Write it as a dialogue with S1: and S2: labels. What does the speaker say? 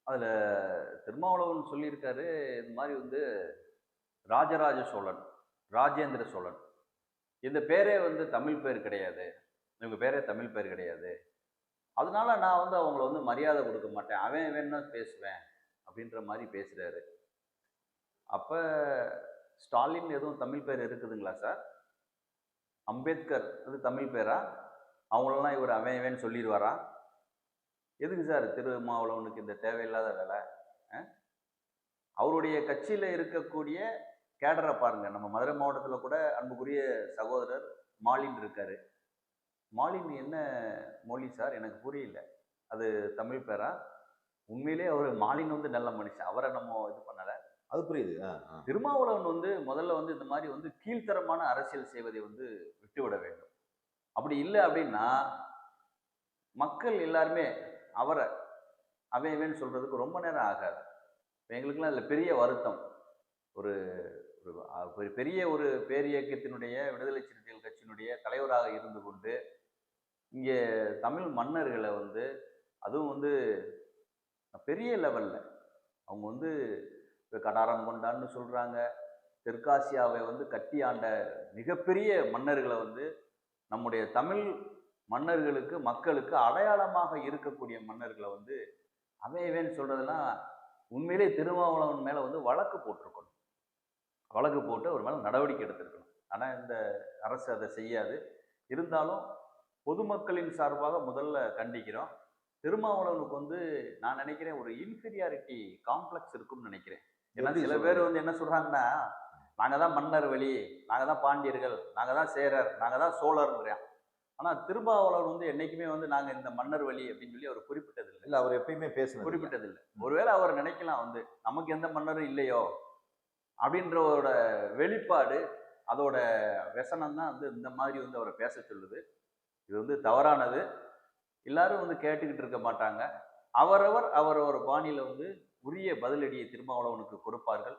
S1: அதில் திருமாவளவன் சொல்லியிருக்காரு, இந்த மாதிரி வந்து ராஜராஜ சோழன், ராஜேந்திர சோழன் இந்த பேரே வந்து தமிழ் பேர் கிடையாது. இவங்க பேரே தமிழ் பேர் கிடையாது. அதனால நான் வந்து அவங்கள வந்து மரியாதை கொடுக்க மாட்டேன். அவன் வேணும்னா பேசுவேன் அப்படின்ற மாதிரி பேசுறாரு. அப்ப ஸ்டாலின் எதுவும் தமிழ் பேர் இருக்குதுங்களா சார்? அம்பேத்கர் அது தமிழ் பேரா? அவங்களெல்லாம் இவர் அவன் இவன்னு சொல்லிடுவாரா? எதுக்கு சார் திருமாவளவனுக்கு இந்த தேவையில்லாத வேலை? அ? அவருடைய கட்சியில இருக்கக்கூடிய கேடரை பாருங்க. நம்ம மதுரை மாவட்டத்துல கூட அன்புக்குரிய சகோதரர் மாலின் இருக்காரு. மாலின் என்ன மொழி சார்? எனக்கு புரியல. அது தமிழ் பேரா? உண்மையிலேயே அவரு மாலின் வந்து நல்ல மனுஷன். அவர நம்ம இது பண்ணல.
S2: அது புரியுது.
S1: திருமாவளவன் வந்து முதல்ல வந்து இந்த மாரி வந்து கீழ்த்தரமான அரசியல் செய்வதை வந்து விட்டுவிட வேண்டும். அப்படி இல்ல அப்படின்னா, மக்கள் எல்லாருமே அவர அவன் இவன்னு சொல்றதுக்கு ரொம்ப நேரம் ஆகாது. எங்களுக்கெல்லாம் இதுல பெரிய வருத்தம். ஒரு ஒரு ஒரு பெரிய ஒரு பேரியக்கத்தினுடைய விடுதலை சிறுத்தைகள் கட்சியினுடைய தலைவராக இருந்து கொண்டு, இங்கே தமிழ் மன்னர்கள வந்து அதுவும் வந்து பெரிய லெவல்ல அவங்க வந்து இப்ப கடாரம் கொண்டான்னு சொல்றாங்க. தெற்காசியாவை வந்து கட்டி ஆண்ட மிகப்பெரிய மன்னர்களை வந்து நம்முடைய தமிழ் மன்னர்களுக்கு மக்களுக்கு அடையாளமாக இருக்கக்கூடிய மன்னர்களை வந்து அவன் இவன் சொல்றதெல்லாம் உண்மையிலே திருமாவளவன் மேல வந்து வழக்கு போட்டிருக்கணும். வழக்கு போட்டு அவர் மேல நடவடிக்கை எடுத்திருக்கணும். ஆனா இந்த அரசு அதை செய்யாது. இருந்தாலும் பொதுமக்களின் சார்பாக முதல்ல கண்டிக்கிறோம். திருமாவளவனுக்கு வந்து நான் நினைக்கிறேன் ஒரு இன்ஃபீரியாரிட்டி காம்ப்ளெக்ஸ் இருக்கும்னு நினைக்கிறேன். ஏன்னா
S2: எப்படி
S1: சில பேர்
S2: சொல்றீங்க?
S1: வந்து என்ன சொல்றாங்கன்னா, நாங்க தான் மன்னர் வழி, நாங்க தான் பாண்டியர்கள், நாங்க தான் சேரர், நாங்க தான் சோழர்ங்கிறான். ஆனா திருமாவளவன் வந்து என்னைக்குமே வந்து நாங்க இந்த மன்னர் வழி அப்படின்னு சொல்லி அவர் குறிப்பிட்டதில்லை.
S2: இல்ல அவர் எப்பயுமே பேசினது இல்ல.
S1: குறிப்பிட்டதில்லை.
S2: ம்.
S1: ஒருவேளை அவர் நினைக்கலாம் வந்து நமக்கு எந்த மன்னரும் இல்லையோ அப்படின்றவோட வெளிப்பாடு, அதோட व्यசனம் தான் வந்து இந்த மாதிரி வந்து அவரை பேச சொல்லுது. இது வந்து தவறானது. எல்லாரும் வந்து கேட்டுக்கிட்டு இருக்க மாட்டாங்க. அவரவர் அவரவர் பாணியில வந்து உரிய பதிலடியை திருமாவளவனுக்கு கொடுப்பார்கள்.